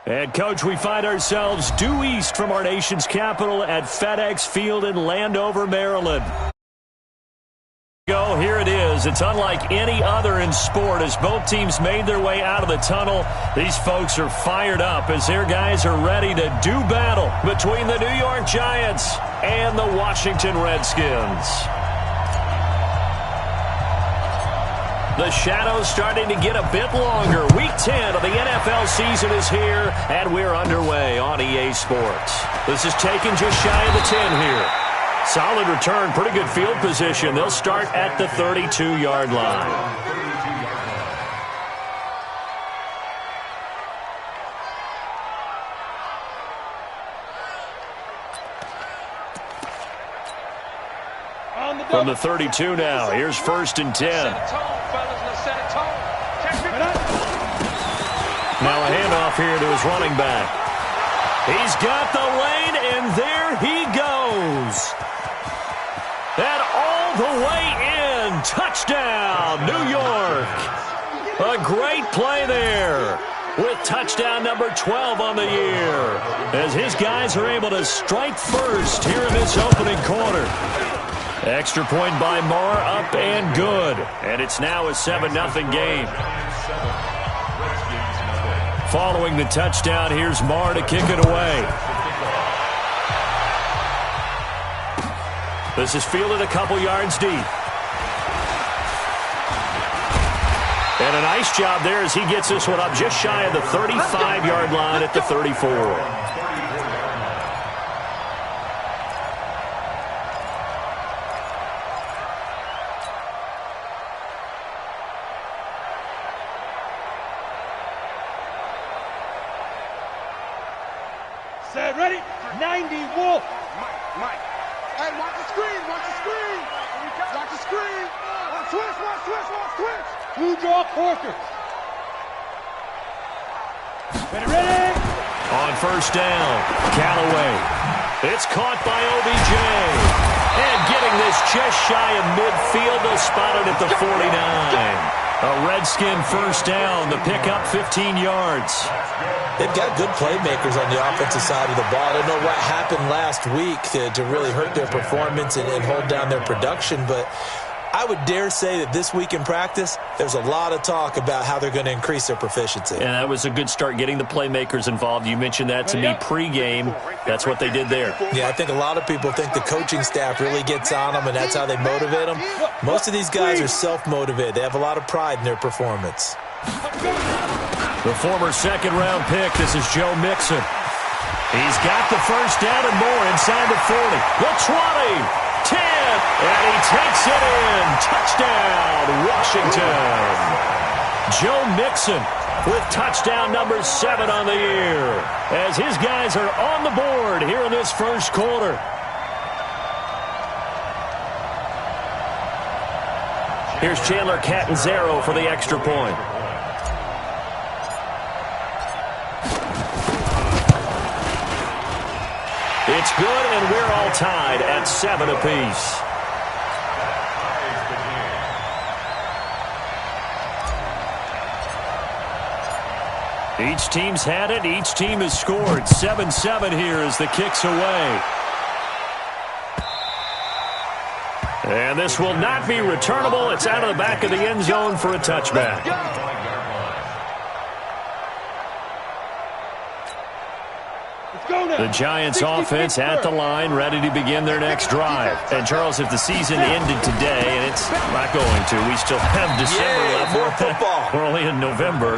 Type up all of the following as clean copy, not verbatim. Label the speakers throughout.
Speaker 1: And, Coach, we find ourselves due east from our nation's capital at FedEx Field in Landover, Maryland. Here it is. It's unlike any other in sport as both teams made their way out of the tunnel. These folks are fired up as their guys are ready to do battle between the New York Giants and the Washington Redskins. The shadow's starting to get a bit longer. Week 10 of the NFL season is here, and we're underway on EA Sports. This is taken just shy of the 10 here. Solid return, pretty good field position. They'll start at the 32-yard line. From the 32 now, here's 1st and 10. Now a handoff here to his running back. He's got the lane, and there he goes. And all the way in. Touchdown, New York. A great play there with touchdown number 12 on the year as his guys are able to strike first here in this opening quarter. Extra point by Marr, up and good. And it's now a 7-0 game. Following the touchdown, here's Marr to kick it away. This is fielded a couple yards deep. And a nice job there as he gets this one up just shy of the 35-yard line at the 34.
Speaker 2: Set, ready? 90, Wolf.
Speaker 3: Mike. Hey, watch the screen. Watch the screen. Switch.
Speaker 2: Blue draw, Corker. Ready?
Speaker 1: On 1st down, Callaway. It's caught by OBJ. And getting this just shy of midfield, they'll spot it at the 49. A Redskin 1st down, the pickup 15 yards.
Speaker 4: They've got good playmakers on the offensive side of the ball. I don't know what happened last week to really hurt their performance and hold down their production, but I would dare say that this week in practice, there's a lot of talk about how they're going to increase their proficiency.
Speaker 1: And that was a good start, getting the playmakers involved. You mentioned that to me pregame. That's what they did there.
Speaker 4: Yeah, I think a lot of people think the coaching staff really gets on them, and that's how they motivate them. Most of these guys are self-motivated. They have a lot of pride in their performance.
Speaker 1: The former second-round pick, this is Joe Mixon. He's got the 1st down and more inside the 40. The 20. 10, and he takes it in. Touchdown, Washington. Joe Mixon with touchdown number 7 on the year as his guys are on the board here in this 1st quarter. Here's Chandler Catanzaro for the extra point. It's good, and we're all tied at 7 apiece. Each team's had it. Each team has scored. 7-7 here as the kick's away. And this will not be returnable. It's out of the back of the end zone for a touchback. The Giants offense at the line, ready to begin their next drive. And, Charles, if the season ended today, and it's not going to, we still have December left.
Speaker 4: More football.
Speaker 1: We're only in November.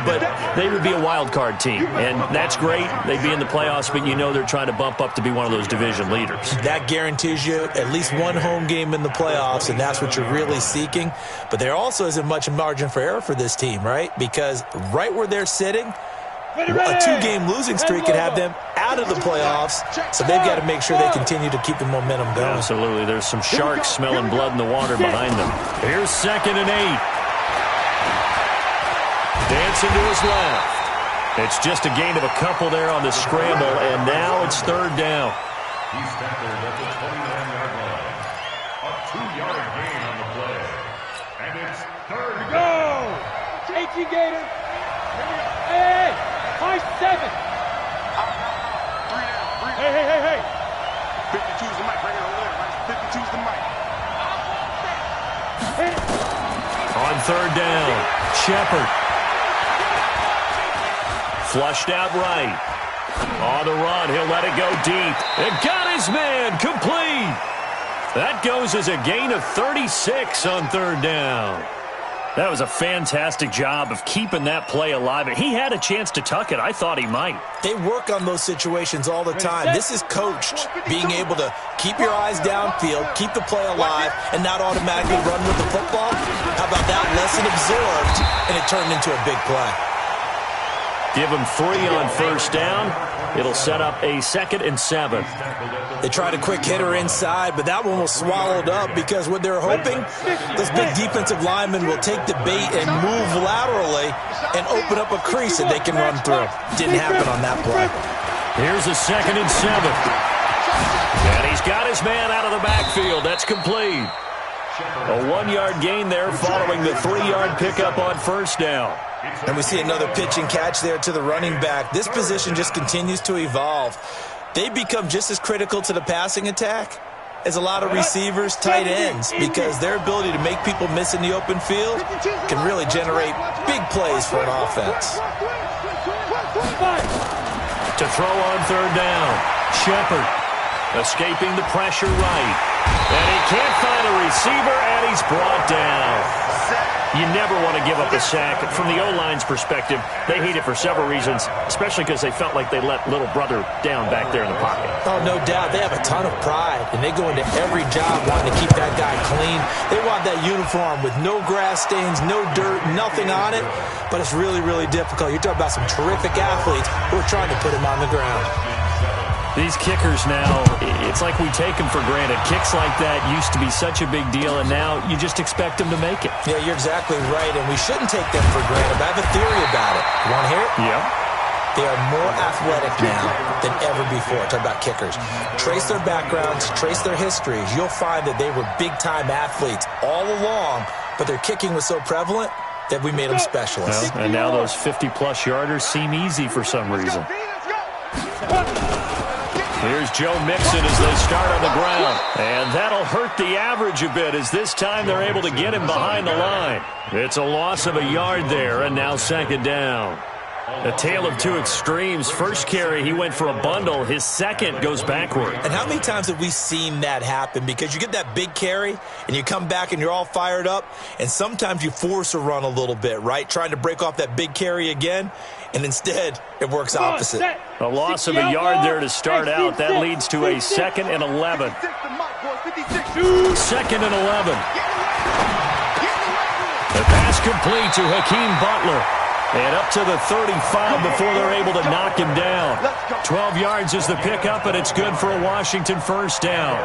Speaker 1: But they would be a wild card team. And that's great. They'd be in the playoffs, but you know they're trying to bump up to be one of those division leaders.
Speaker 4: That guarantees you at least one home game in the playoffs, and that's what you're really seeking. But there also isn't much margin for error for this team, right? Because right where they're sitting, a 2-game losing streak could have them out of the playoffs, so they've got to make sure they continue to keep the momentum going.
Speaker 1: Absolutely. There's some sharks smelling blood in the water behind them. Here's 2nd and 8. Dancing to his left. It's just a gain of a couple there on the scramble, and now it's 3rd down.
Speaker 5: He's tackled at the 29-yard line. A 2-yard gain on the play. And it's 3rd
Speaker 2: down. Go! Take you, Gator. Hey! High 7. Hey.
Speaker 3: 52's the mic right here over there, right? 52's the mic.
Speaker 1: On third down, Shepard. Flushed out right. On the run, he'll let it go deep. And got his man, complete. That goes as a gain of 36 on third down. That was a fantastic job of keeping that play alive. He had a chance to tuck it. I thought he might.
Speaker 4: They work on those situations all the time. This is coached, being able to keep your eyes downfield, keep the play alive, and not automatically run with the football. How about that? Lesson absorbed, and it turned into a big play.
Speaker 1: Give him 3 on first down. It'll set up a 2nd and 7.
Speaker 4: They tried a quick hitter inside, but that one was swallowed up because what they're hoping, those big defensive linemen will take the bait and move laterally and open up a crease that they can run through. Didn't happen on that play.
Speaker 1: Here's a 2nd and 7. And he's got his man out of the backfield. That's complete. A 1-yard gain there following the 3-yard pickup on first down.
Speaker 4: And we see another pitch and catch there to the running back. This position just continues to evolve. They become just as critical to the passing attack as a lot of receivers, tight ends, because their ability to make people miss in the open field can really generate big plays for an offense.
Speaker 1: To throw on third down, Shepard escaping the pressure right. And he can't find a receiver, and he's brought down. You never want to give up a sack. From the O-line's perspective, they hate it for several reasons, especially because they felt like they let little brother down back there in the pocket.
Speaker 4: Oh, no doubt. They have a ton of pride, and they go into every job wanting to keep that guy clean. They want that uniform with no grass stains, no dirt, nothing on it, but it's really, really difficult. You're talking about some terrific athletes who are trying to put him on the ground.
Speaker 1: These kickers now, it's like we take them for granted. Kicks like that used to be such a big deal, and now you just expect them to make it.
Speaker 4: Yeah, you're exactly right, and we shouldn't take them for granted. But I have a theory about it. You want to hear it?
Speaker 1: Yeah.
Speaker 4: They are more athletic now than ever before. Talk about kickers. Trace their backgrounds, trace their histories. You'll find that they were big-time athletes all along, but their kicking was so prevalent that we made them specialists.
Speaker 1: Well, and now those 50-plus yarders seem easy for some reason. Here's Joe Mixon as they start on the ground. And that'll hurt the average a bit as this time they're able to get him behind the line. It's a loss of a yard there, and now 2nd down. A tale of two extremes. First carry, he went for a bundle. His second goes backward.
Speaker 4: And how many times have we seen that happen? Because you get that big carry, and you come back and you're all fired up, and sometimes you force a run a little bit, right? Trying to break off that big carry again, and instead it works opposite.
Speaker 1: A loss of a yard there to start out. That leads to a 2nd and 11. 2nd and 11. The pass complete to Hakeem Butler. And up to the 35 before they're able to knock him down. 12 yards is the pickup, and it's good for a Washington first down.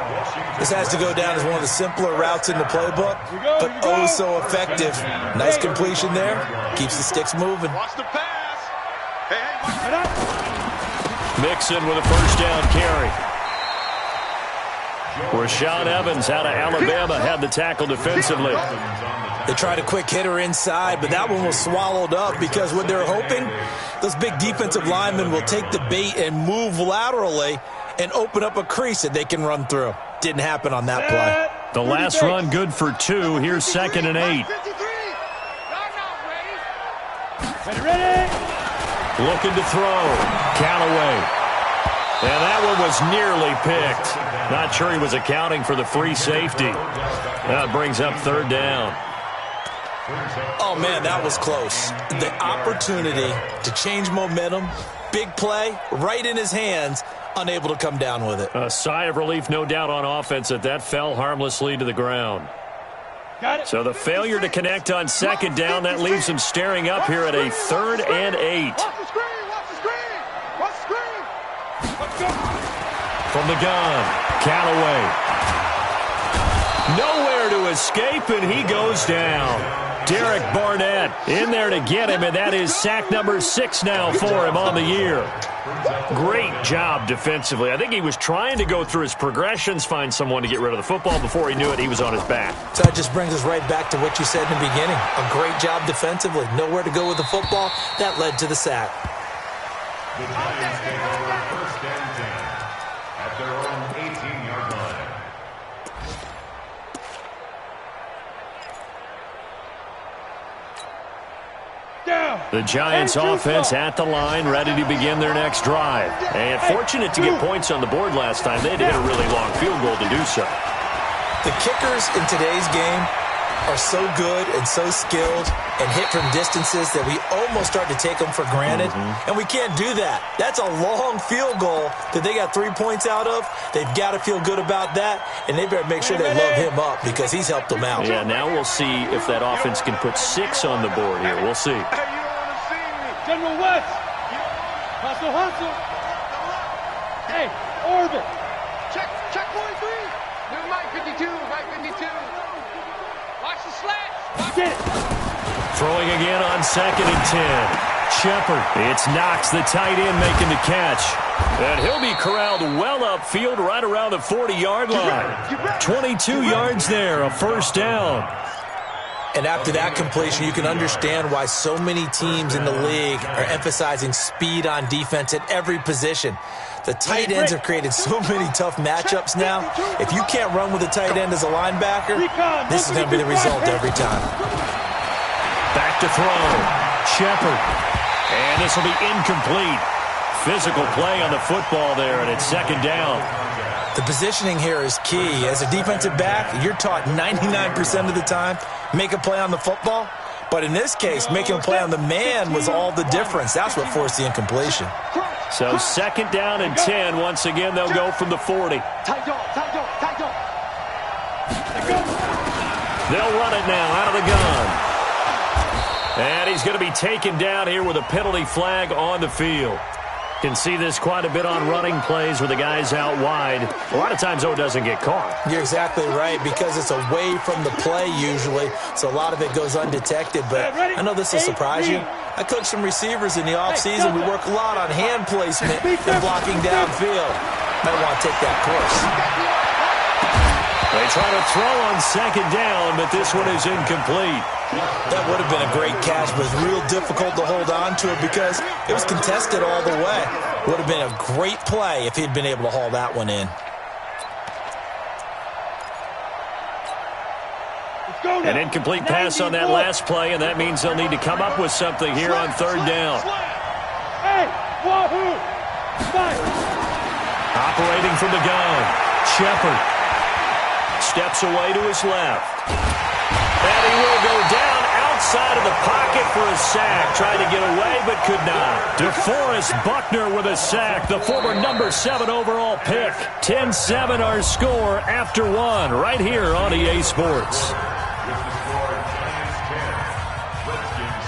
Speaker 4: This has to go down as one of the simpler routes in the playbook, but oh so effective. Nice completion there. Keeps the sticks moving.
Speaker 3: Watch the pass. Hey.
Speaker 1: Mixon with a first down carry. Rashaan Evans out of Alabama had the tackle defensively.
Speaker 4: They tried a quick hitter inside, but that one was swallowed up because what they're hoping, those big defensive linemen will take the bait and move laterally and open up a crease that they can run through. Didn't happen on that play.
Speaker 1: The last run good for 2. Here's 2nd and 8.
Speaker 2: Ready?
Speaker 1: Looking to throw. Callaway. And that one was nearly picked. Not sure he was accounting for the free safety. That brings up 3rd down.
Speaker 4: Oh, man, that was close. The opportunity to change momentum, big play, right in his hands, unable to come down with it.
Speaker 1: A sigh of relief, no doubt, on offense that fell harmlessly to the ground. So the failure to connect on 2nd down, that leaves him staring up here at a 3rd and 8.
Speaker 3: Watch the screen. Watch the screen. Watch the screen. Let's go.
Speaker 1: From the gun, Callaway. Nowhere to escape, and he goes down. Derek Barnett in there to get him, and that is sack number 6 now for him on the year. Great job defensively. I think he was trying to go through his progressions, find someone to get rid of the football. Before he knew it, he was on his back.
Speaker 4: So that just brings us right back to what you said in the beginning. A great job defensively. Nowhere to go with the football. That led to the sack.
Speaker 5: The Giants take over 1st and 10 at their own 18-yard line.
Speaker 1: The Giants offense at the line, ready to begin their next drive. And fortunate to get points on the board last time. They had to hit a really long field goal to do so.
Speaker 4: The kickers in today's game are so good and so skilled and hit from distances that we almost start to take them for granted. And we can't do that. That's a long field goal that they got 3 points out of. They've got to feel good about that, and they better make sure they load him up because he's helped them out.
Speaker 1: Yeah, now we'll see if that offense can put 6 on the board here. We'll see.
Speaker 2: General West. Hustle, hustle. Hey, orbit.
Speaker 3: Check point 3. New Mike 52, Mike 52. Watch the slant.
Speaker 2: Get it.
Speaker 1: Throwing again on 2nd and 10. Shepard. It's Knox, the tight end, making the catch. And he'll be corralled well upfield right around the 40-yard line. 22 yards there, a 1st down.
Speaker 4: And after that completion, you can understand why so many teams in the league are emphasizing speed on defense at every position. The tight ends have created so many tough matchups now. If you can't run with a tight end as a linebacker, this is going to be the result every time.
Speaker 1: Back to throw. Shepard. And this will be incomplete. Physical play on the football there, and it's 2nd down.
Speaker 4: The positioning here is key. As a defensive back, you're taught 99% of the time, make a play on the football. But in this case, making a play on the man was all the difference. That's what forced the incompletion.
Speaker 1: So 2nd down and 10. Once again, they'll go from the 40.
Speaker 3: Tight dog.
Speaker 1: They'll run it now out of the gun. And he's going to be taken down here with a penalty flag on the field. Can see this quite a bit on running plays with the guys out wide. A lot of times, though, it doesn't get caught.
Speaker 4: You're exactly right, because it's away from the play usually, so a lot of it goes undetected. But I know this will surprise you. I coach some receivers in the offseason. We work a lot on hand placement and blocking downfield. Might want to take that course.
Speaker 1: They try to throw on 2nd down, but this one is incomplete.
Speaker 4: That would have been a great catch, but it's real difficult to hold on to it because it was contested all the way. Would have been a great play if he'd been able to haul that one in.
Speaker 1: An incomplete pass on that last play, and that means they'll need to come up with something here on 3rd down.
Speaker 2: Hey, wahoo! Fire!
Speaker 1: Operating from the gun, Shepard steps away to his left. And he will go down outside of the pocket for a sack. Tried to get away, but could not. DeForest Buckner with a sack, the former number 7 overall pick. 10-7 our score after 1 right here on EA Sports.
Speaker 5: With the score, Giants 10, Redskins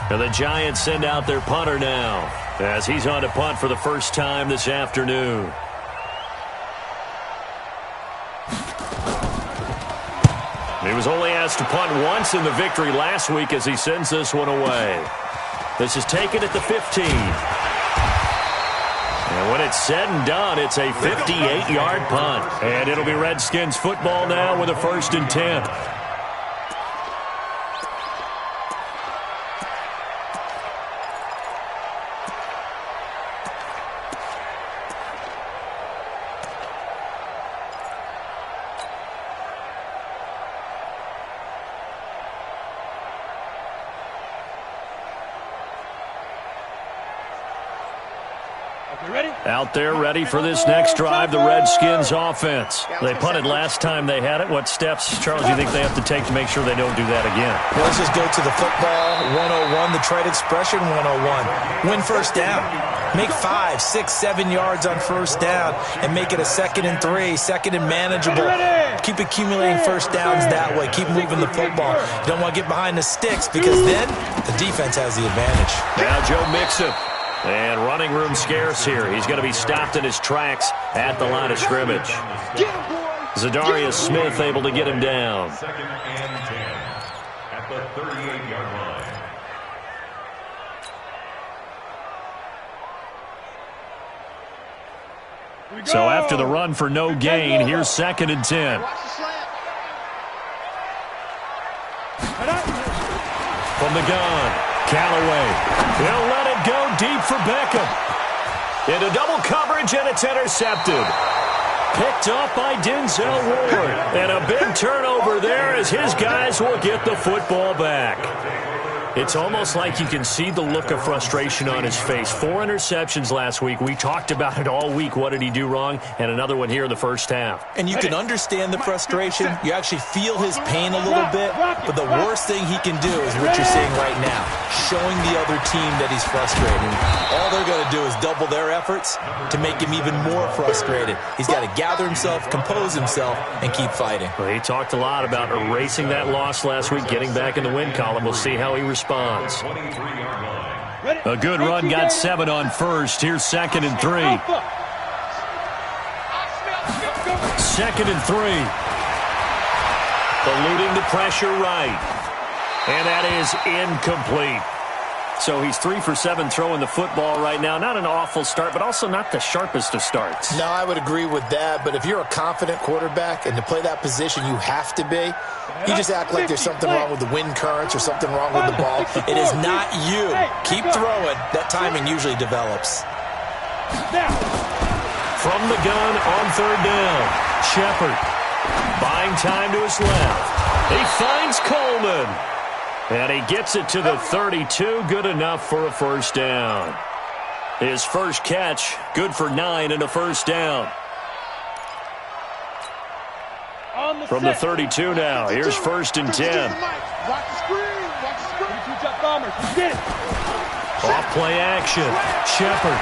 Speaker 5: 7.
Speaker 1: And the Giants send out their punter now, as he's on to punt for the first time this afternoon. He was only asked to punt once in the victory last week as he sends this one away. This is taken at the 15. And when it's said and done, it's a 58-yard punt. And it'll be Redskins football now with a 1st and 10. Out there ready for this next drive, the Redskins offense. They punted last time they had it. What steps, Charles, do you think they have to take to make sure they don't do that again?
Speaker 4: Well, let's just go to the football 101, the trade expression 101. Win 1st down. Make 5, 6, 7 yards on 1st down and make it a 2nd and 3, 2nd and manageable. Keep accumulating 1st downs that way. Keep moving the football. You don't want to get behind the sticks because then the defense has the advantage.
Speaker 1: Now Joe Mixon. And running room scarce here. He's going to be stopped in his tracks at the line of scrimmage. Zadarius Smith able to get him down.
Speaker 5: 2nd and 10 at the 38-yard line.
Speaker 1: So after the run for no gain, here's 2nd and 10. From the gun, Callaway. He'll let it go deep for Beckham. Into double coverage, and it's intercepted. Picked off by Denzel Ward. And a big turnover there as his guys will get the football back. It's almost like you can see the look of frustration on his face. 4 interceptions last week. We talked about it all week. What did he do wrong? And another one here in the first half.
Speaker 4: And you can understand the frustration. You actually feel his pain a little bit. But the worst thing he can do is what you're seeing right now, showing the other team that he's frustrated. All they're going to do is double their efforts to make him even more frustrated. He's got to gather himself, compose himself, and keep fighting.
Speaker 1: Well, he talked a lot about erasing that loss last week, getting back in the win column. We'll see how he responds. A good run, got 7 on first. Here's 2nd and 3. 2nd and 3. Eluding the pressure right. And that is incomplete. So he's 3 for 7 throwing the football right now. Not an awful start, but also not the sharpest of starts.
Speaker 4: No, I would agree with that. But if you're a confident quarterback and to play that position, you have to be. You just act like there's something wrong with the wind currents or something wrong with the ball. It is not you. Keep throwing. That timing usually develops.
Speaker 1: From the gun on 3rd down, Shepard buying time to his left. He finds Coleman. And he gets it to the 32. Good enough for a first down. His first catch, good for 9 and a first down. From the 32 now, here's 1st and 10. Off play action. Shepard.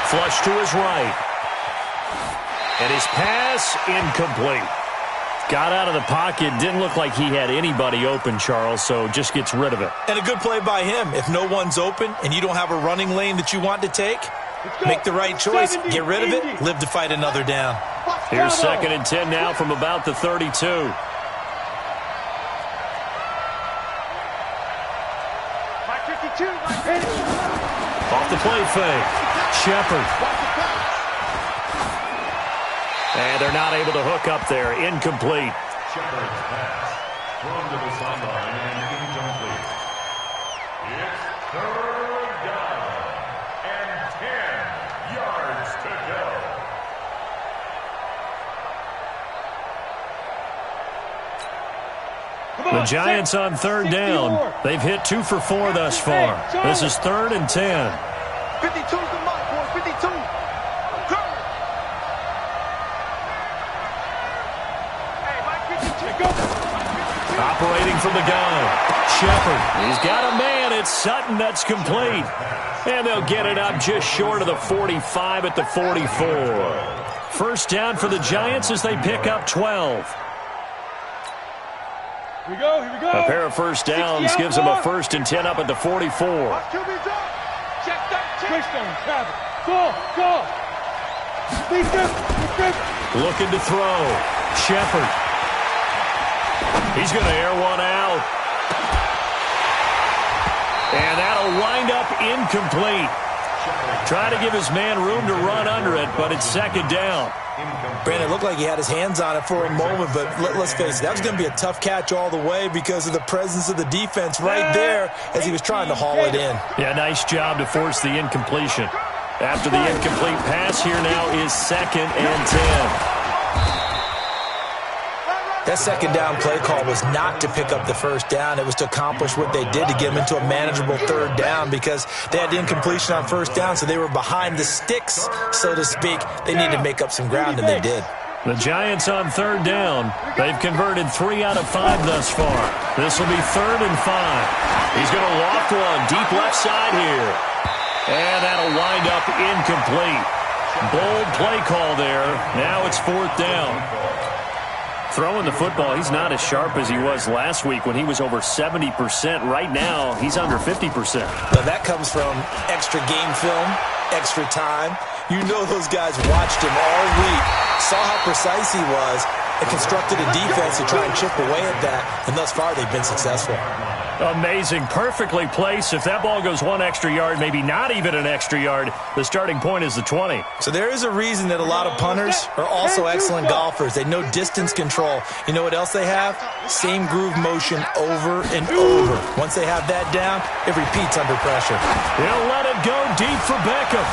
Speaker 1: Flush to his right. And his pass incomplete. Got out of the pocket. Didn't look like he had anybody open, Charles, so just gets rid of it.
Speaker 4: And a good play by him. If no one's open and you don't have a running lane that you want to take, make the right choice. Get rid of it. Live to fight another down.
Speaker 1: Here's 2nd and 10 now from about the 32. Off the play fake. Shepard. And they're not able to hook up there. Incomplete.
Speaker 5: Shepard's pass. Thrown to the sideline and incomplete. It's 3rd down and 10 yards to go.
Speaker 1: The Giants on 3rd down. They've hit 2 for 4 thus far. This is 3rd and 10.
Speaker 3: 52's the mark, boy. 52.
Speaker 1: Operating from the gun. Shepard. He's got a man. It's Sutton. That's complete. And they'll get it up just short of the 45 at the 44. First down for the Giants as they pick up 12.
Speaker 2: Here we go.
Speaker 1: A pair of first downs gives them a 1st and 10 up at the 44. Looking to throw. Shepard. He's going to air one out. And that'll wind up incomplete. Try to give his man room to run under it, but it's 2nd down.
Speaker 4: Brandon, it looked like he had his hands on it for a moment, but let's face it, that was going to be a tough catch all the way because of the presence of the defense right there as he was trying to haul it in.
Speaker 1: Yeah, nice job to force the incompletion. After the incomplete pass, here now is 2nd and 10.
Speaker 4: That 2nd down play call was not to pick up the first down. It was to accomplish what they did to get them into a manageable 3rd down because they had the incompletion on first down, so they were behind the sticks, so to speak. They needed to make up some ground, and they did.
Speaker 1: The Giants on 3rd down. They've converted 3 out of 5 thus far. This will be 3rd and 5. He's going to loft one deep left side here. And that'll wind up incomplete. Bold play call there. Now it's 4th down. Throwing the football, he's not as sharp as he was last week when he was over 70%. Right now, he's under 50%.
Speaker 4: Now that comes from extra game film, extra time. You know those guys watched him all week, saw how precise he was, and constructed a defense to try and chip away at that. And thus far, they've been successful.
Speaker 1: Amazing. Perfectly placed. If that ball goes one extra yard, maybe not even an extra yard, the starting point is the 20.
Speaker 4: So there is a reason that a lot of punters are also excellent golfers. They know distance control. You know what else they have? Same groove motion over and over. Once they have that down, it repeats under pressure.
Speaker 1: He'll let it go deep for Beckham.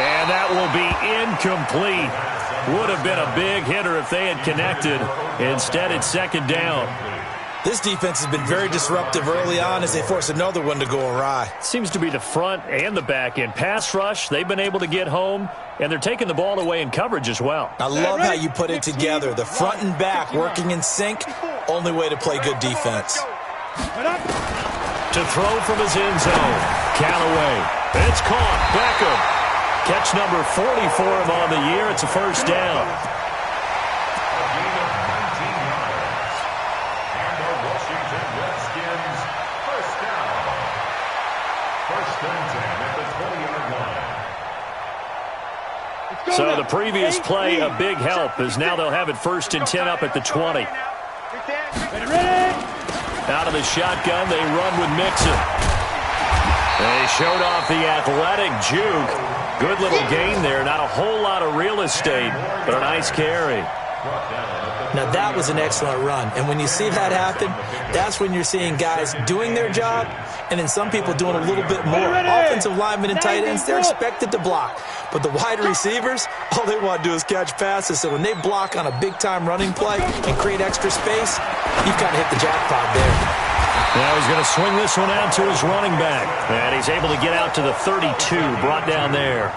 Speaker 1: And that will be incomplete. Would have been a big hitter if they had connected. Instead, it's second down.
Speaker 4: This defense has been very disruptive early on as they force another one to go awry.
Speaker 1: Seems to be the front and the back end. Pass rush, they've been able to get home, and they're taking the ball away in coverage as well.
Speaker 4: I love how you put it together. The front and back working in sync, only way to play good defense.
Speaker 1: To throw from his end zone, Callaway. It's caught. Beckham. Catch number 40 for him on the year. It's a first down. So the previous play, a big help, as now they'll have it 1st and 10 up at the 20. Out of the shotgun, they run with Mixon. They showed off the athletic juke. Good little gain there. Not a whole lot of real estate, but a nice carry.
Speaker 4: Now, that was an excellent run. And when you see that happen, that's when you're seeing guys doing their job and then some people doing a little bit more. Offensive linemen and tight ends, they're expected to block. But the wide receivers, all they want to do is catch passes. So when they block on a big-time running play and create extra space, you've got to hit the jackpot there.
Speaker 1: Now he's going to swing this one out to his running back. And he's able to get out to the 32, brought down there.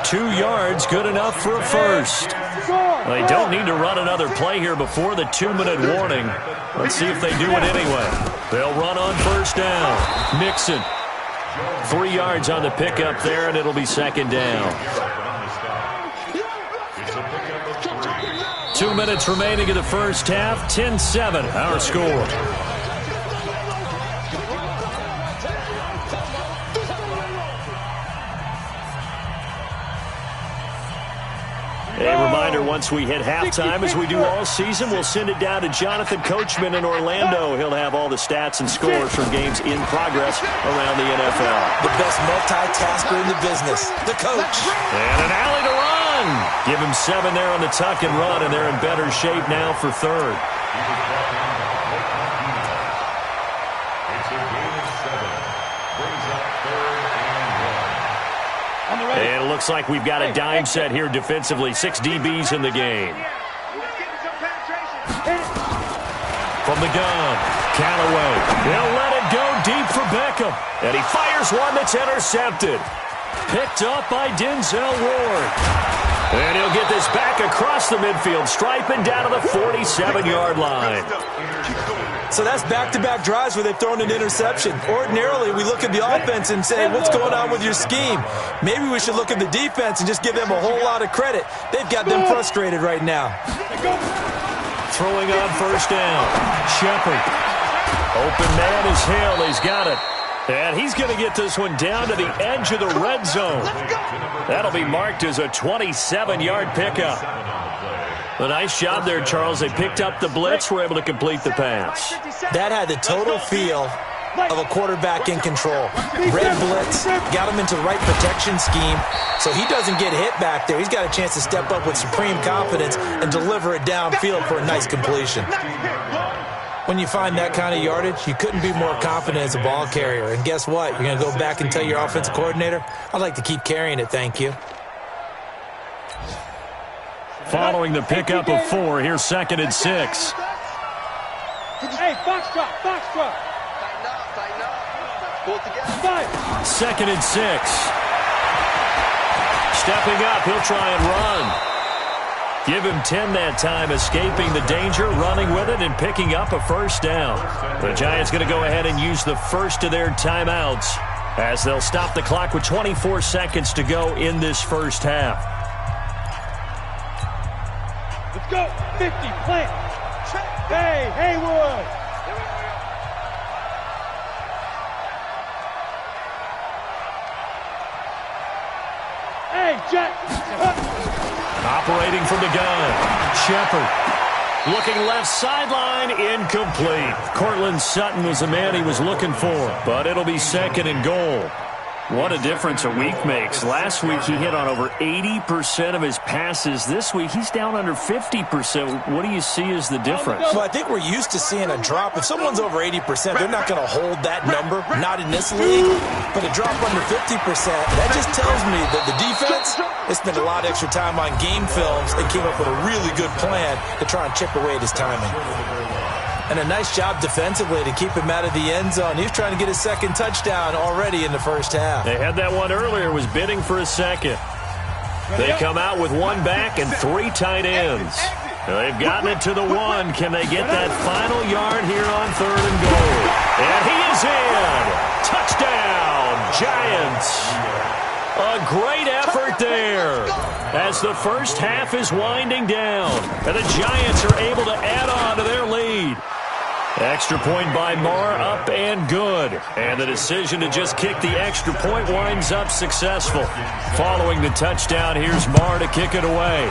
Speaker 1: 2 yards, good enough for a first. They don't need to run another play here before the 2-minute warning. Let's see if they do it anyway. They'll run on first down. Mixon. 3 yards on the pickup there, and it'll be second down. 2 minutes remaining in the first half. 10-7, our score. A reminder, once we hit halftime, as we do all season, we'll send it down to Jonathan Coachman in Orlando. He'll have all the stats and scores from games in progress around the NFL.
Speaker 4: The best multitasker in the business, the coach.
Speaker 1: And an alley to run. Give him 7 there on the tuck and run, and they're in better shape now for third. And it looks like we've got a dime set here defensively. 6 DBs in the game. From the gun, Callaway. He'll let it go deep for Beckham. And he fires one that's intercepted. Picked up by Denzel Ward. And he'll get this back across the midfield stripe and down to the 47-yard line.
Speaker 4: So that's back-to-back drives where they've thrown an interception. Ordinarily, we look at the offense and say, what's going on with your scheme? Maybe we should look at the defense and just give them a whole lot of credit. They've got them frustrated right now.
Speaker 1: Throwing on first down. Shepard. Open man is Hill. He's got it. And he's going to get this one down to the edge of the red zone. That'll be marked as a 27-yard pickup. A nice job there, Charles. They picked up the blitz, were able to complete the pass.
Speaker 4: That had the total feel of a quarterback in control. Red blitz, got him into the right protection scheme, so he doesn't get hit back there. He's got a chance to step up with supreme confidence and deliver it downfield for a nice completion. When you find that kind of yardage, you couldn't be more confident as a ball carrier. And guess what? You're going to go back and tell your offensive coordinator, I'd like to keep carrying it, thank you.
Speaker 1: Following the pickup of 4, here's 2nd and 6.
Speaker 2: Hey, box drop.
Speaker 3: Tighten up. Pull it together.
Speaker 1: 2nd and 6. Stepping up, he'll try and run. Give him 10 that time, escaping the danger, running with it, and picking up a first down. The Giants going to go ahead and use the first of their timeouts as they'll stop the clock with 24 seconds to go in this first half.
Speaker 2: Let's go. 50, plant. Hey, Haywood. Hey, Jack.
Speaker 1: Operating from the gun, Shepard. Looking left sideline, incomplete. Cortland Sutton was the man he was looking for, but it'll be second and goal. What a difference a week makes. Last week he hit on over 80% of his passes. This week he's down under 50%. What do you see as the difference?
Speaker 4: Well, I think we're used to seeing a drop. If someone's over 80%, they're not going to hold that number, not in this league. But a drop under 50%, that just tells me that the defense has spent a lot of extra time on game films and came up with a really good plan to try and chip away at his timing. And a nice job defensively to keep him out of the end zone. He was trying to get his second touchdown already in the first half.
Speaker 1: They had that one earlier, was bidding for a second. They come out with one back and three tight ends. They've gotten it to the one. Can they get that final yard here on third and goal? And he is in. Touchdown, Giants. A great effort there as the first half is winding down. And the Giants are able to add on to their lead. Extra point by Marr, up and good. And the decision to just kick the extra point winds up successful. Following the touchdown, here's Marr to kick it away.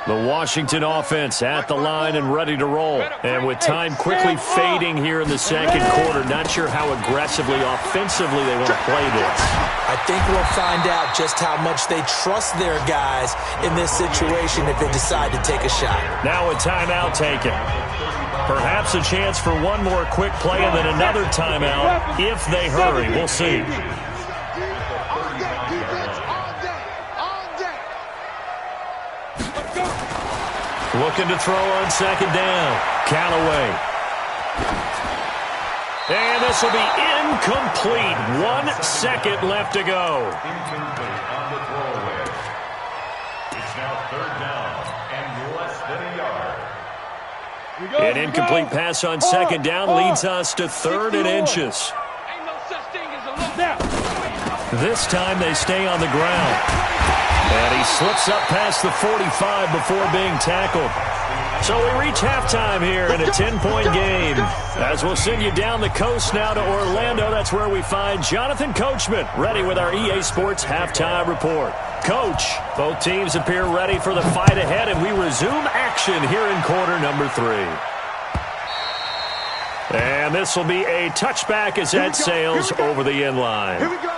Speaker 1: The Washington offense at the line and ready to roll. And with time quickly fading here in the second quarter, not sure how aggressively, offensively they want to play this.
Speaker 4: I think we'll find out just how much they trust their guys in this situation if they decide to take a shot.
Speaker 1: Now a timeout taken. Perhaps a chance for one more quick play and then another timeout if they hurry. We'll see. Looking to throw on second down. Callaway. And this will be incomplete. 1 second left to go.
Speaker 5: Incomplete on the throwaway. It's now third down and less than a yard.
Speaker 1: An incomplete pass on second down leads us to third and inches.
Speaker 2: Ain't no such thing as a look down.
Speaker 1: This time they stay on the ground. And he slips up past the 45 before being tackled. So we reach halftime here in a 10-point game. As we'll send you down the coast now to Orlando, that's where we find Jonathan Coachman, ready with our EA Sports Halftime Report. Coach, both teams appear ready for the fight ahead, and we resume action here in quarter number 3. And this will be a touchback as that sails over the end line.
Speaker 3: Here we go.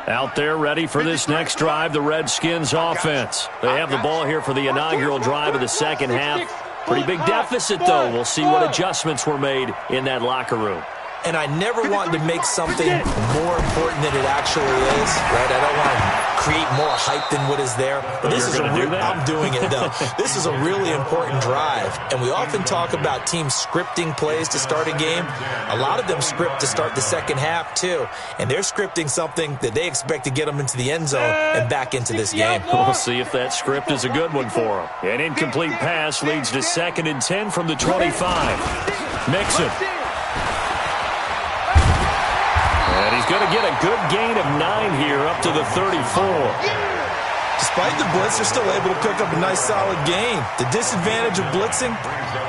Speaker 1: Out there ready for this next drive, the Redskins offense. They have the ball here for the inaugural drive of the second half. Pretty big deficit, though. We'll see what adjustments were made in that locker room.
Speaker 4: And I never want to make something more important than it actually is, right? I don't want to create more hype than what is there. But this is I'm doing it, though. This is a really important drive. And we often talk about teams scripting plays to start a game. A lot of them script to start the second half, too. And they're scripting something that they expect to get them into the end zone and back into this game.
Speaker 1: We'll see if that script is a good one for them. An incomplete pass leads to 2nd and 10 from the 25. Mixon. And he's going to get a good gain of 9 here up to the 34.
Speaker 4: Despite the blitz, they're still able to pick up a nice solid gain. The disadvantage of blitzing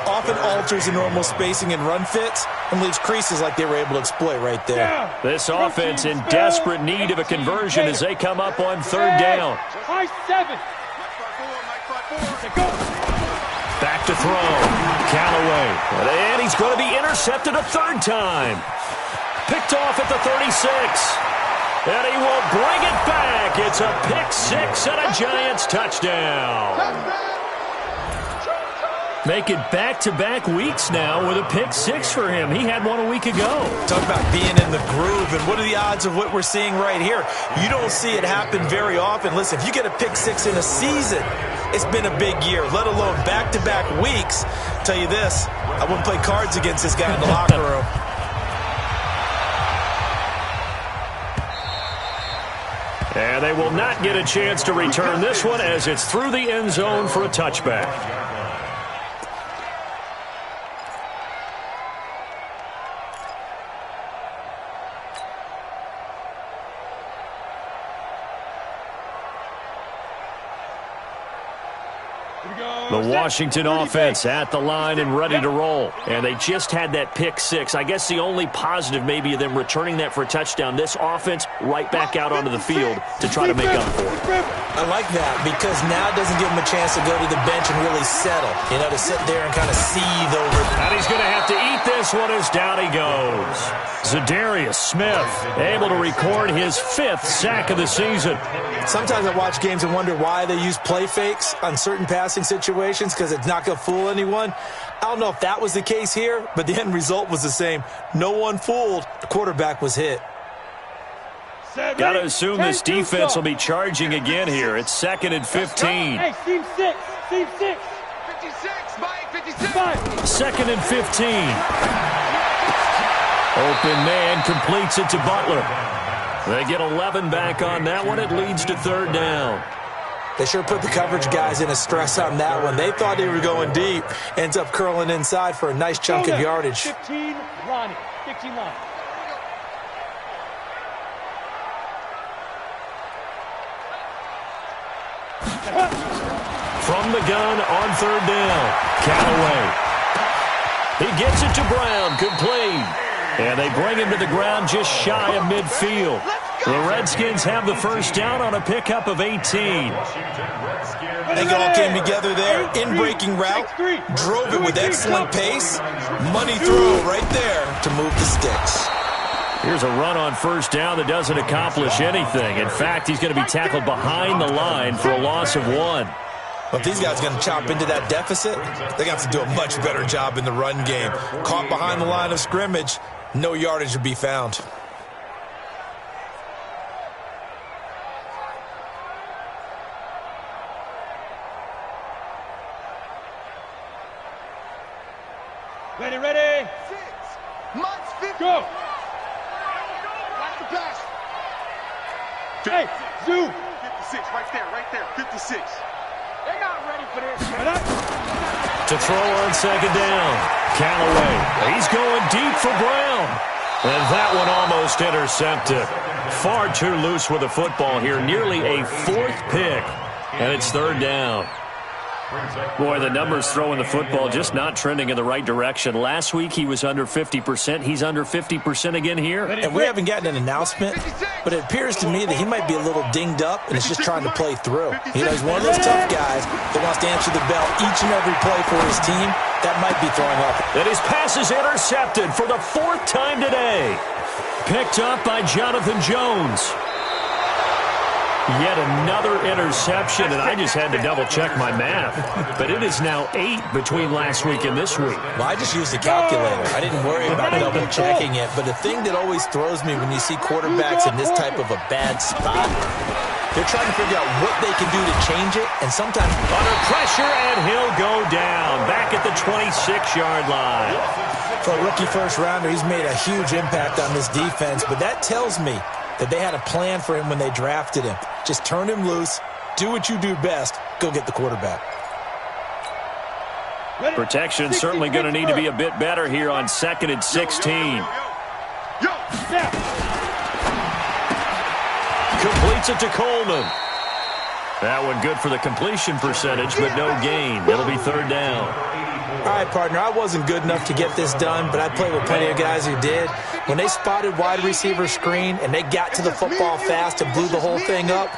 Speaker 4: often alters the normal spacing and run fits and leaves creases like they were able to exploit right there.
Speaker 1: This offense in desperate need of a conversion as they come up on 3rd down.
Speaker 2: High 7.
Speaker 1: Back to throw. Callaway. And he's going to be intercepted a 3rd time. Picked off at the 36. And he will bring it back. It's a pick 6 and a Giants touchdown. Make it back-to-back weeks now with a pick 6 for him. He had one a week ago.
Speaker 4: Talk about being in the groove, and what are the odds of what we're seeing right here? You don't see it happen very often. Listen, if you get a pick 6 in a season, it's been a big year, let alone back-to-back weeks. I'll tell you this, I wouldn't play cards against this guy in the locker room.
Speaker 1: And they will not get a chance to return this one as it's through the end zone for a touchback. The Washington offense at the line and ready to roll. And they just had that pick six. I guess the only positive maybe of them returning that for a touchdown. This offense right back out onto the field to try to make up for it.
Speaker 4: I like that because now it doesn't give him a chance to go to the bench and really settle. You know, to sit there and kind of seethe over.
Speaker 1: And he's going to have to eat this one as down he goes. Za'Darius Smith able to record his 5th sack of the season.
Speaker 4: Sometimes I watch games and wonder why they use play fakes on certain passing situations because it's not going to fool anyone. I don't know if that was the case here, but the end result was the same. No one fooled. The quarterback was hit.
Speaker 1: Got to assume this defense will be charging again here. It's 2nd and 15.
Speaker 2: Hey, team 6. Team 6.
Speaker 3: 56, Mike, 56.
Speaker 1: 2nd and 15. Open man completes it to Butler. They get 11 back on that one. It leads to 3rd down.
Speaker 4: They sure put the coverage guys in a stress on that one. They thought they were going deep. Ends up curling inside for a nice chunk of yardage.
Speaker 2: 15, Ronnie. 15 line.
Speaker 1: From the gun on 3rd down. Callaway. He gets it to Brown. Complete. And they bring him to the ground just shy of midfield. The Redskins have the first down on a pickup of 18.
Speaker 4: They all came together there. In-breaking route. Drove it with excellent pace. Money throw right there to move the sticks.
Speaker 1: Here's a run on 1st down that doesn't accomplish anything. In fact, he's going to be tackled behind the line for a loss of 1.
Speaker 4: Well, if these guys are going to chop into that deficit, they're going to have to do a much better job in the run game. Caught behind the line of scrimmage, no yardage to be found.
Speaker 2: Ready, ready.
Speaker 3: 6. Mike's 50.
Speaker 2: Go.
Speaker 3: Watch the pass.
Speaker 2: Hey, zoom.
Speaker 3: 56, right there, 56. They're not ready for this.
Speaker 1: To throw on 2nd down. Callaway. He's going deep for Brown. And that one almost intercepted. Far too loose with the football here. Nearly a 4th pick. And it's 3rd down. Boy, the numbers throwing the football just not trending in the right direction. Last week he was under 50%. He's under 50% again here.
Speaker 4: And we haven't gotten an announcement, but it appears to me that he might be a little dinged up and is just trying to play through. You know, he's one of those tough guys that wants to answer the bell each and every play for his team. That might be throwing off.
Speaker 1: And his pass is intercepted for the 4th time today. Picked up by Jonathan Jones. Yet another interception, and I just had to double-check my math. But it is now 8 between last week and this week.
Speaker 4: Well, I just used a calculator. I didn't worry about double-checking it. But the thing that always throws me when you see quarterbacks in this type of a bad spot, they're trying to figure out what they can do to change it, and sometimes
Speaker 1: under pressure, and he'll go down back at the 26-yard line.
Speaker 4: For a rookie first-rounder, he's made a huge impact on this defense, but that tells me that they had a plan for him when they drafted him. Just turn him loose, do what you do best, go get the quarterback.
Speaker 1: Protection certainly going to need to be a bit better here on 2nd and 16. Completes it to Coleman. That one good for the completion percentage, but no gain. It'll be 3rd down.
Speaker 4: All right, partner, I wasn't good enough to get this done, but I played with plenty of guys who did. When they spotted wide receiver screen and they got to the football fast and blew the whole thing up,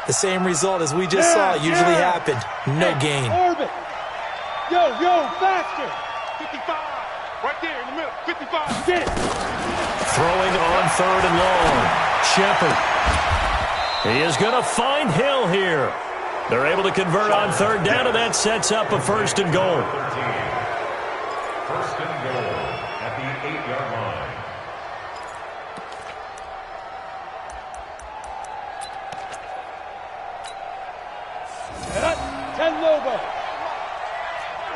Speaker 4: the same result as we just saw usually happened. No gain.
Speaker 2: Orbit. Yo, faster.
Speaker 3: 55. Right there in the middle. 55.
Speaker 2: Get it.
Speaker 1: Throwing on 3rd and long. Shepard. He is going to find Hill here. They're able to convert on 3rd down, and that sets up a 1st and goal.
Speaker 5: 1st and goal at the 8-yard line.
Speaker 2: Ten Lobo.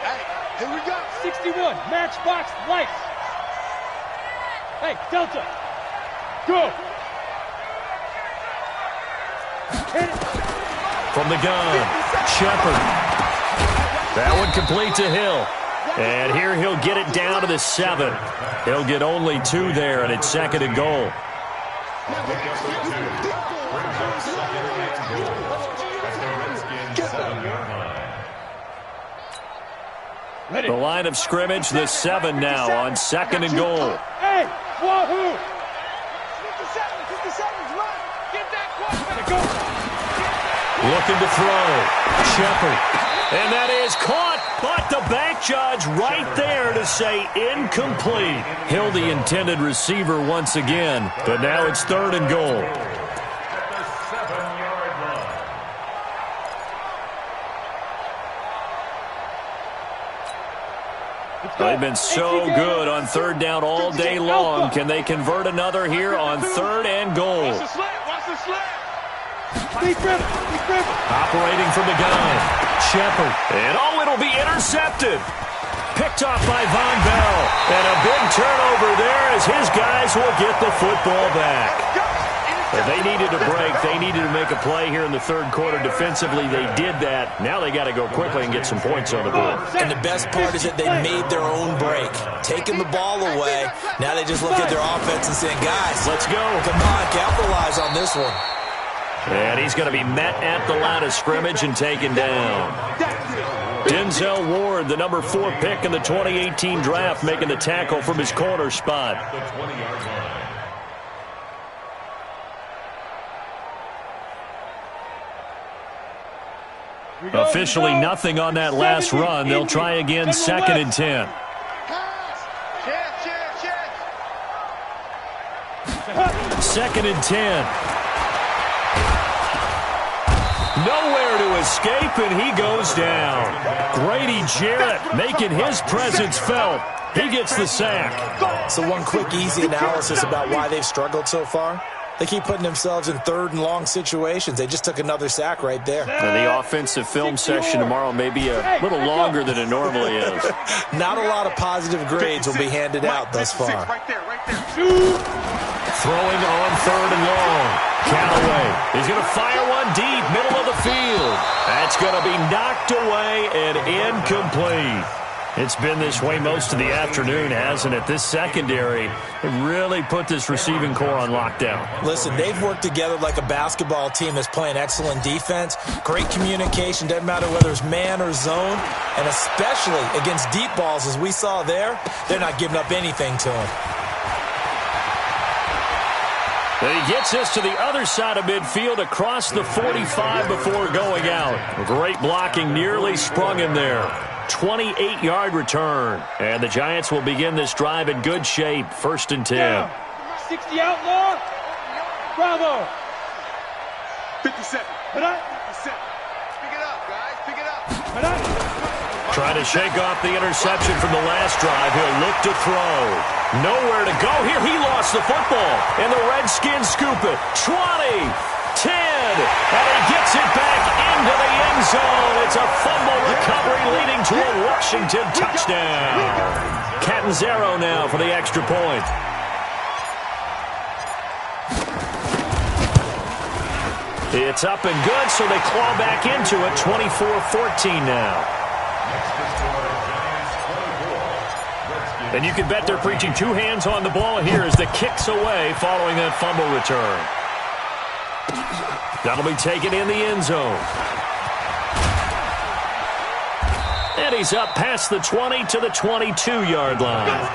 Speaker 3: Hey, here we go.
Speaker 2: 61. Matchbox lights. Hey, Delta. Go. Hit it.
Speaker 1: From the gun, Shepard. That one complete to Hill. And here he'll get it down to the 7. He'll get only 2 there, and it's 2nd and goal. The line of scrimmage, the 7 now on 2nd and goal.
Speaker 2: Hey, wahoo!
Speaker 3: 57, run! Get that quarterback!
Speaker 1: Looking to throw. Shepard. And that is caught, but the back judge right there to say incomplete. He'll the intended receiver once again, but now it's 3rd and goal.
Speaker 5: At the 7-yard line.
Speaker 1: They've been so good on 3rd down all day long. Can they convert another here on 3rd and goal?
Speaker 3: Watch the slant! Watch the slant!
Speaker 1: Operating from the gun. Shepard. And it'll be intercepted. Picked off by Von Bell. And a big turnover there as his guys will get the football back. But they needed a break. They needed to make a play here in the 3rd quarter. Defensively, they did that. Now they got to go quickly and get some points on the board.
Speaker 4: And the best part is that they made their own break. Taking the ball away. Now they just look at their offense and saying, guys,
Speaker 1: let's go.
Speaker 4: Come on, capitalize on this one.
Speaker 1: And he's going to be met at the line of scrimmage and taken down. Denzel Ward, the number 4 pick in the 2018 draft, making the tackle from his corner spot.
Speaker 5: The 20-yard line.
Speaker 1: Officially nothing on that last run. They'll try again 2nd and 10. Second and 10. Nowhere to escape, and he goes down. Grady Jarrett making his presence felt. He gets the sack.
Speaker 4: So one quick, easy analysis about why they've struggled so far. They keep putting themselves in 3rd and long situations. They just took another sack right there.
Speaker 1: And the offensive film session tomorrow may be a little longer than it normally is.
Speaker 4: Not a lot of positive grades will be handed out thus far.
Speaker 3: Right there.
Speaker 1: Throwing on 3rd and long. Callaway. He's going to fire one deep, middle of the field. That's going to be knocked away and incomplete. It's been this way most of the afternoon, hasn't it? This secondary really put this receiving core on lockdown.
Speaker 4: Listen, they've worked together like a basketball team that's playing excellent defense. Great communication, doesn't matter whether it's man or zone. And especially against deep balls, as we saw there, they're not giving up anything to them.
Speaker 1: And he gets us to the other side of midfield across the 45 before going out. Great blocking, nearly sprung him there. 28-yard return. And the Giants will begin this drive in good shape. 1st and 10.
Speaker 2: 60 outlaw. Bravo.
Speaker 3: 57. 57. Pick it up, guys. Pick it up.
Speaker 1: Trying to shake off the interception from the last drive. He'll look to throw. Nowhere to go here. He lost the football. And the Redskins scoop it. 20. 10, and he gets it back into the end zone. It's a fumble recovery leading to a Washington touchdown. Catanzaro now for the extra point. It's up and good, so they claw back into it. 24-14 now. And you can bet they're preaching 2 hands on the ball here as the kick's away following that fumble return. That'll be taken in the end zone. And he's up past the 20 to the 22-yard line.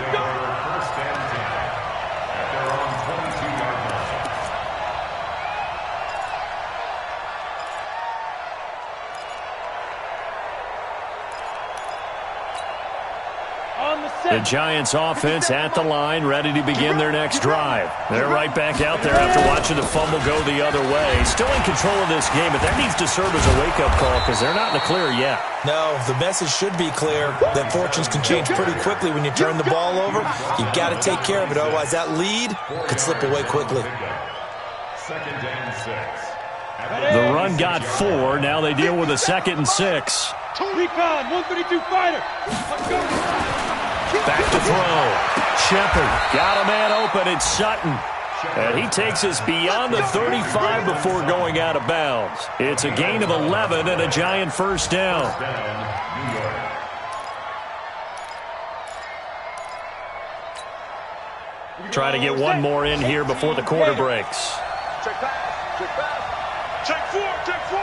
Speaker 1: The Giants offense at the line, ready to begin their next drive. They're right back out there after watching the fumble go the other way. Still in control of this game, but that needs to serve as a wake-up call because they're not in the clear yet.
Speaker 4: No, the message should be clear that fortunes can change pretty quickly when you turn the ball over. You've got to take care of it, otherwise that lead could slip away quickly.
Speaker 5: 2nd and 6.
Speaker 1: The run got 4. Now they deal with a 2nd and 6.
Speaker 2: Recon, 132 fighter. Let's go.
Speaker 1: Back to throw. Shepard got a man open. It's Sutton. And he takes us beyond the 35 before going out of bounds. It's a gain of 11 and a Giant 1st down. Try to get one more in here before the quarter breaks.
Speaker 3: Check pass. Check pass. Check 4. Check 4.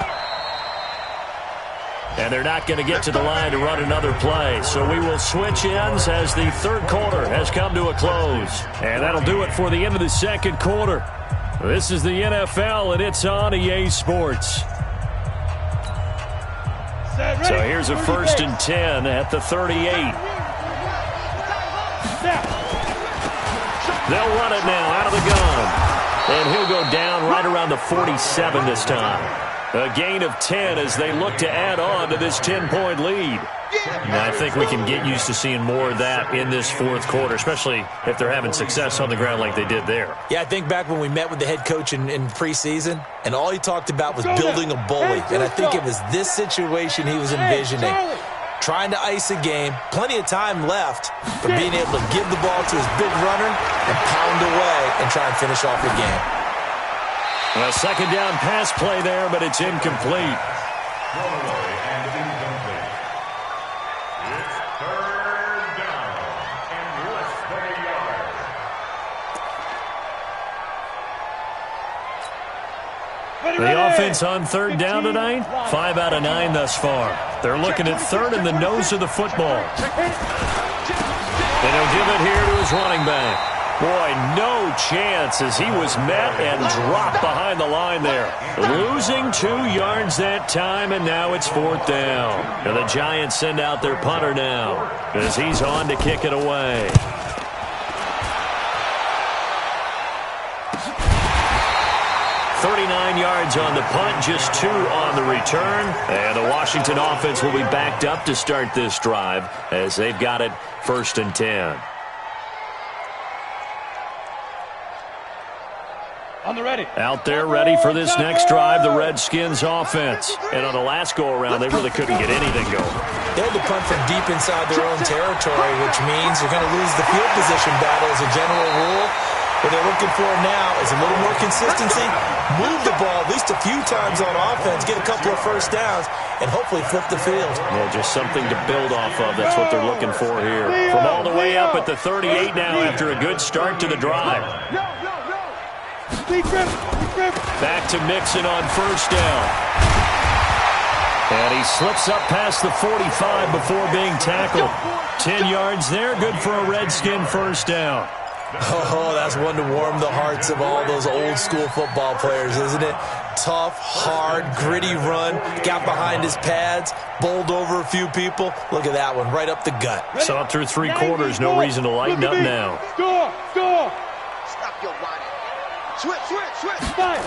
Speaker 1: And they're not going to get to the line to run another play. So we will switch ends as the third quarter has come to a close. And that'll do it for the end of the second quarter. This is the NFL, and it's on EA Sports. So here's a 1st and 10 at the 38. They'll run it now out of the gun. And he'll go down right around the 47 this time. A gain of 10 as they look to add on to this 10-point lead. And I think we can get used to seeing more of that in this fourth quarter, especially if they're having success on the ground like they did there.
Speaker 4: Yeah, I think back when we met with the head coach in preseason, and all he talked about was building a bully. And I think it was this situation he was envisioning. Trying to ice a game, plenty of time left, but being able to give the ball to his big runner and pound away and try and finish off the game.
Speaker 1: A second down pass play there, but it's incomplete.
Speaker 5: Thrown away and incomplete. It's 3rd down and less than a yard.
Speaker 1: The offense on 3rd down tonight, 5 out of 9 thus far. They're looking at 3rd in the nose of the football. And he'll give it here to his running back. Boy, no chance as he was met and dropped behind the line there. Losing 2 yards that time, and now it's 4th down. And the Giants send out their punter now as he's on to kick it away. "39 yards on the punt, just 2 on the return. And the Washington offense will be backed up to start this drive as they've got it 1st and 10.
Speaker 2: On the ready.
Speaker 1: Out there ready for this next drive, the Redskins offense. And on the last go-around, they really couldn't get anything going.
Speaker 4: They had to punt from deep inside their own territory, which means you're going to lose the field position battle as a general rule. What they're looking for now is a little more consistency, move the ball at least a few times on offense, get a couple of first downs, and hopefully flip the field.
Speaker 1: Yeah, just something to build off of. That's what they're looking for here. From all the way up at the 38 now after a good start to the drive. Back to Mixon on 1st down. And he slips up past the 45 before being tackled. 10 yards there, good for a Redskin 1st down.
Speaker 4: Oh, that's one to warm the hearts of all those old school football players, isn't it? Tough, hard, gritty run, got behind his pads, bowled over a few people. Look at that one, right up the gut.
Speaker 1: Saw it through 3 quarters, no reason to lighten up now.
Speaker 2: Score!
Speaker 3: Stop your whining. Switch.
Speaker 2: Fire!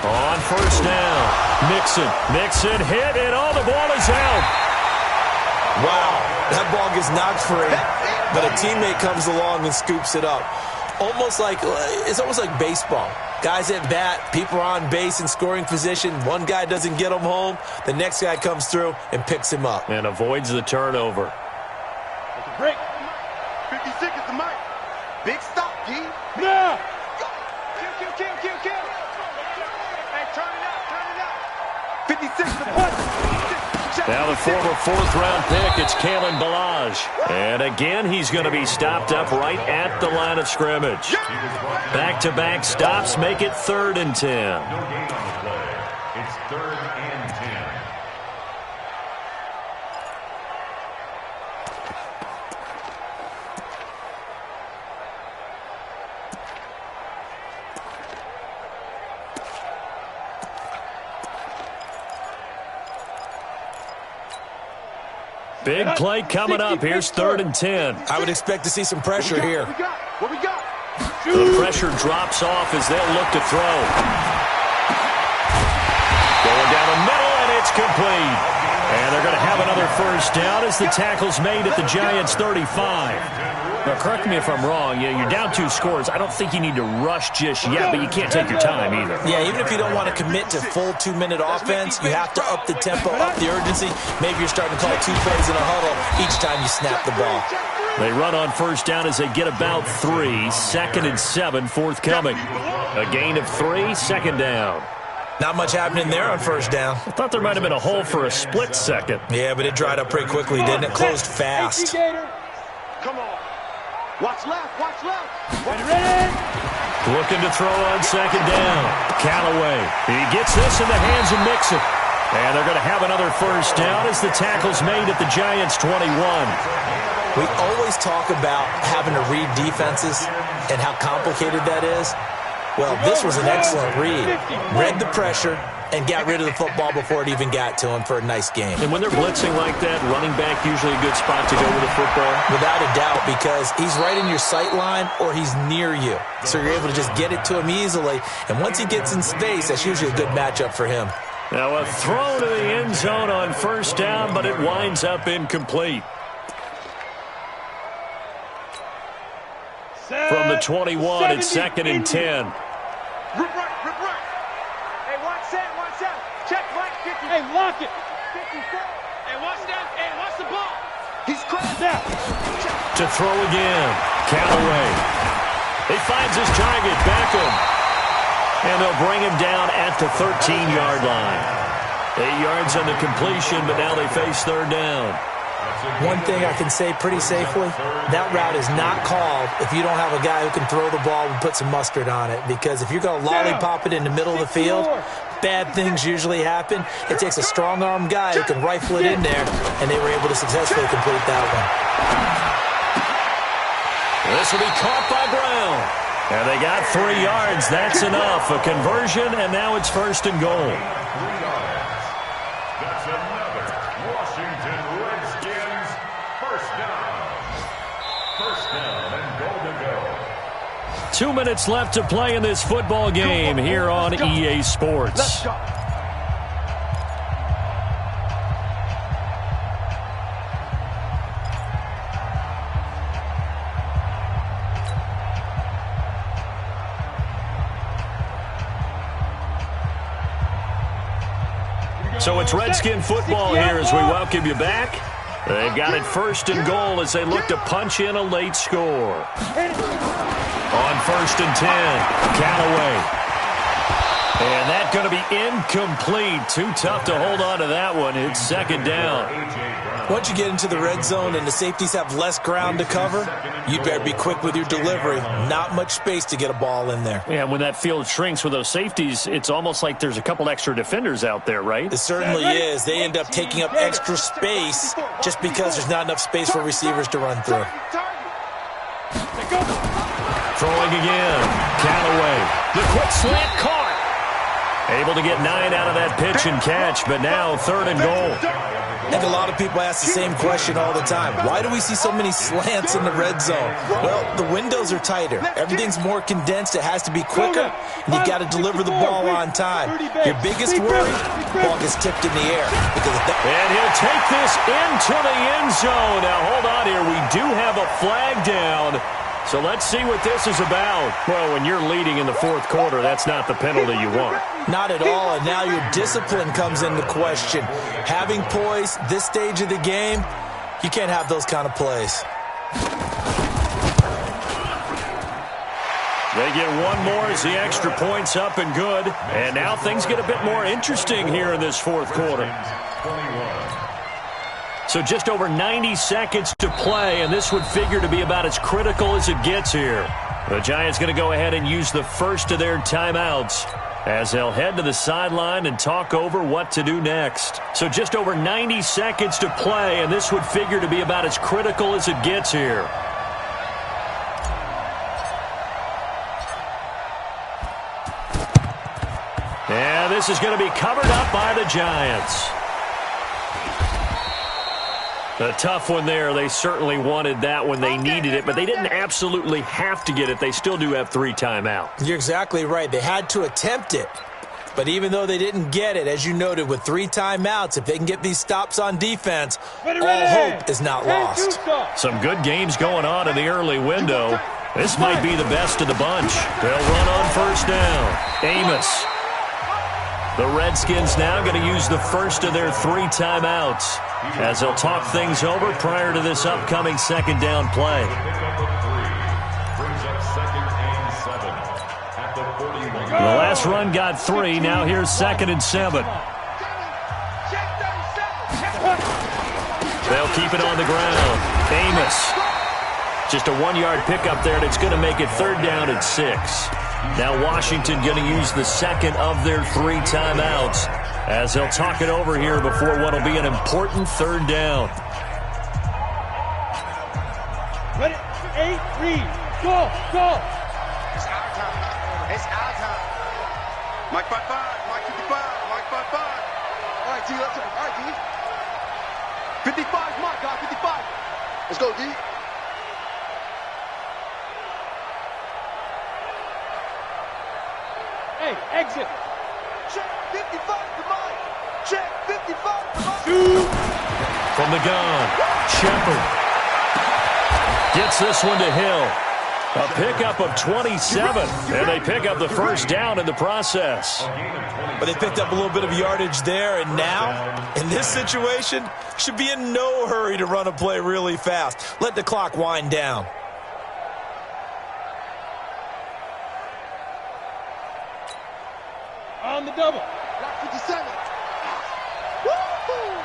Speaker 1: On 1st down, Mixon hit, and all the ball is out.
Speaker 4: Wow, that ball gets knocked free, but a teammate comes along and scoops it up. It's almost like baseball. Guys at bat, people are on base in scoring position. One guy doesn't get him home. The next guy comes through and picks him up.
Speaker 1: And avoids the turnover.
Speaker 2: Take a break.
Speaker 3: 50 seconds to Mike. Big stop, D.
Speaker 2: Now!
Speaker 3: Kill. Hey, turn it up. 56 to punt.
Speaker 1: Now the former 4th-round pick, it's Kalen Ballage. And again, he's going to be stopped up right at the line of scrimmage. Back-to-back stops make it 3rd and 10.
Speaker 5: No gain on the play. It's 3rd and 10.
Speaker 1: Big play coming up. Here's 3rd and 10.
Speaker 4: I would expect to see some pressure here.
Speaker 3: What we got?
Speaker 1: The pressure drops off as they'll look to throw. Going down the middle, and it's complete. And they're going to have another 1st down as the tackle's made at the Giants' 35. Now, correct me if I'm wrong. Yeah, you're down 2 scores. I don't think you need to rush just yet, but you can't take your time either.
Speaker 4: Yeah, even if you don't want to commit to full 2-minute offense, you have to up the tempo, up the urgency. Maybe you're starting to call 2 plays in a huddle each time you snap the ball.
Speaker 1: They run on 1st down as they get about 3. 2nd and 7 forthcoming. A gain of 3, 2nd down.
Speaker 4: Not much happening there on 1st down.
Speaker 1: I thought there might have been a hole for a split second.
Speaker 4: Yeah, but it dried up pretty quickly, didn't it? Closed fast.
Speaker 3: Come on. Watch left.
Speaker 2: Ready?
Speaker 1: Looking to throw on 2nd down. Callaway. He gets this in the hands of Mixon. And they're going to have another first down as the tackle's made at the Giants' 21.
Speaker 4: We always talk about having to read defenses and how complicated that is. Well, this was an excellent read. Read the pressure and got rid of the football before it even got to him for a nice game.
Speaker 1: And when they're blitzing like that, running back usually a good spot to go with the football?
Speaker 4: Without a doubt, because he's right in your sight line or he's near you. So you're able to just get it to him easily. And once he gets in space, that's usually a good matchup for him.
Speaker 1: Now a throw to the end zone on first down, but it winds up incomplete. From the 21, it's 2nd and 10.
Speaker 3: Rip right. Hey, watch that. Check right, 50.
Speaker 2: Hey, lock it.
Speaker 3: 54. Hey, watch that. Hey, watch the ball. He's crossed
Speaker 2: Now.
Speaker 1: To throw again. Callaway. He finds his target, Beckham. And they'll bring him down at the 13-yard line. 8 yards on the completion, but now they face third down.
Speaker 4: One thing I can say pretty safely, that route is not called if you don't have a guy who can throw the ball and put some mustard on it. Because if you're going to lollipop it in the middle of the field, bad things usually happen. It takes a strong-arm guy who can rifle it in there, and they were able to successfully complete that one.
Speaker 1: This will be caught by Brown. And they got 3 yards. That's enough. A conversion, and now it's 1st and goal.
Speaker 5: That's another Washington Redskins first down. First down and goal to go.
Speaker 1: 2 minutes left to play in this football game here on EA Sports.
Speaker 3: Let's go.
Speaker 1: So it's Redskin football here as we welcome you back. They've got it 1st and goal as they look to punch in a late score. On 1st and 10, Callaway. And that's going to be incomplete. Too tough to hold on to that one. It's 2nd down.
Speaker 4: Once you get into the red zone and the safeties have less ground to cover, you better be quick with your delivery. Not much space to get a ball in there.
Speaker 1: Yeah, when that field shrinks with those safeties, it's almost like there's a couple extra defenders out there, right?
Speaker 4: It certainly is. They end up taking up extra space just because there's not enough space for receivers to run through.
Speaker 1: Throwing again. Callaway. The quick slant caught. Able to get 9 out of that pitch and catch, but now 3rd and goal.
Speaker 4: I think a lot of people ask the same question all the time. Why do we see so many slants in the red zone? Well, the windows are tighter. Everything's more condensed. It has to be quicker, and you've got to deliver the ball on time. Your biggest worry, ball gets tipped in the air.
Speaker 1: And he'll take this into the end zone. Now, hold on here. We do have a flag down. So let's see what this is about. Well, when you're leading in the 4th quarter, that's not the penalty you want.
Speaker 4: Not at all, and now your discipline comes into question. Having poise this stage of the game, you can't have those kind of plays.
Speaker 1: They get one more as the extra point's up and good. And now things get a bit more interesting here in this 4th quarter. So just over 90 seconds to play, and this would figure to be about as critical as it gets here. The Giants going to go ahead and use the first of their timeouts as they'll head to the sideline and talk over what to do next. So just over 90 seconds to play, and this would figure to be about as critical as it gets here. And this is going to be covered up by the Giants. A tough one there. They certainly wanted that when they needed it, but they didn't absolutely have to get it. They still do have 3 timeouts.
Speaker 4: You're exactly right. They had to attempt it. But even though they didn't get it, as you noted, with 3 timeouts, if they can get these stops on defense, all hope is not lost.
Speaker 1: Some good games going on in the early window. This might be the best of the bunch. They'll run on 1st down. Amos. The Redskins now going to use the first of their 3 timeouts as they'll talk things over prior to this upcoming 2nd down play. The last run got 3. Now here's 2nd and 7. They'll keep it on the ground. Amos. Just a 1-yard pickup there, and it's going to make it 3rd down and 6. Now Washington going to use the 2nd of their 3 timeouts as he'll talk it over here before what will be an important third down.
Speaker 2: Ready? 8, read. Go, go.
Speaker 3: It's our time. It's our time. Mike 5-5. Mike 55. Mike 5-5. All right, D, let's go. All right, D. 55 is my guy. 55. Let's go, D.
Speaker 2: Hey, exit.
Speaker 3: Check 55 to Mike. Check 55 to Mike.
Speaker 2: Shoot.
Speaker 1: From the gun, Shepard gets this one to Hill. A pickup of 27, and they pick up the first down in the process.
Speaker 4: But they picked up a little bit of yardage there, and now, in this situation, should be in no hurry to run a play really fast. Let the clock wind down.
Speaker 2: On the double.
Speaker 3: Block 57. Woo-hoo.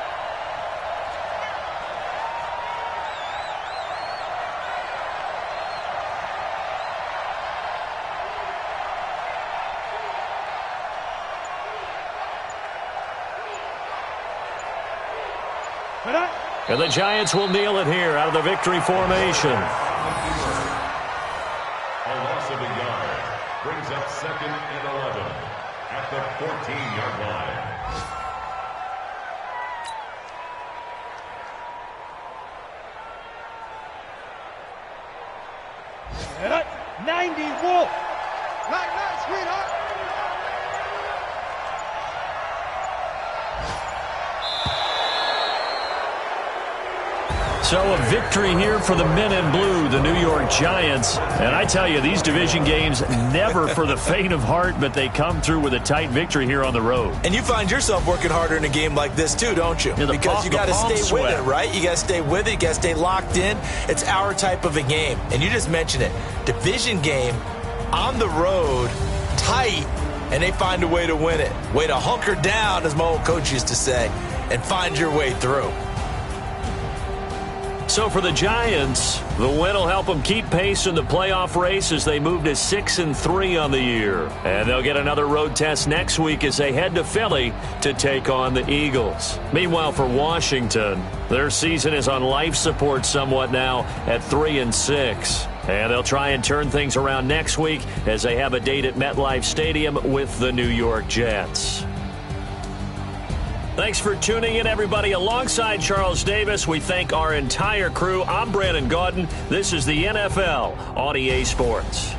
Speaker 1: And the Giants will kneel it here out of the victory formation.
Speaker 5: A loss of a yard brings up 2nd and 11 at the 14-yard line.
Speaker 2: Right. 90, Wolf.
Speaker 3: Nice, sweetheart.
Speaker 1: So a victory here for the men in blue, the New York Giants. And I tell you, these division games never for the faint of heart, but they come through with a tight victory here on the road.
Speaker 4: And you find yourself working harder in a game like this too, don't you?
Speaker 1: Yeah,
Speaker 4: because you got to stay
Speaker 1: sweat.
Speaker 4: with it, right? You got to stay with it. You got to stay locked in. It's our type of a game. And you just mentioned it. Division game on the road, tight, and they find a way to win it. Way to hunker down, as my old coach used to say, and find your way through.
Speaker 1: So for the Giants, the win will help them keep pace in the playoff race as they move to 6-3 on the year. And they'll get another road test next week as they head to Philly to take on the Eagles. Meanwhile, for Washington, their season is on life support somewhat now at 3-6. And they'll try and turn things around next week as they have a date at MetLife Stadium with the New York Jets. Thanks for tuning in, everybody. Alongside Charles Davis, we thank our entire crew. I'm Brandon Gaudin. This is the NFL on EA Sports.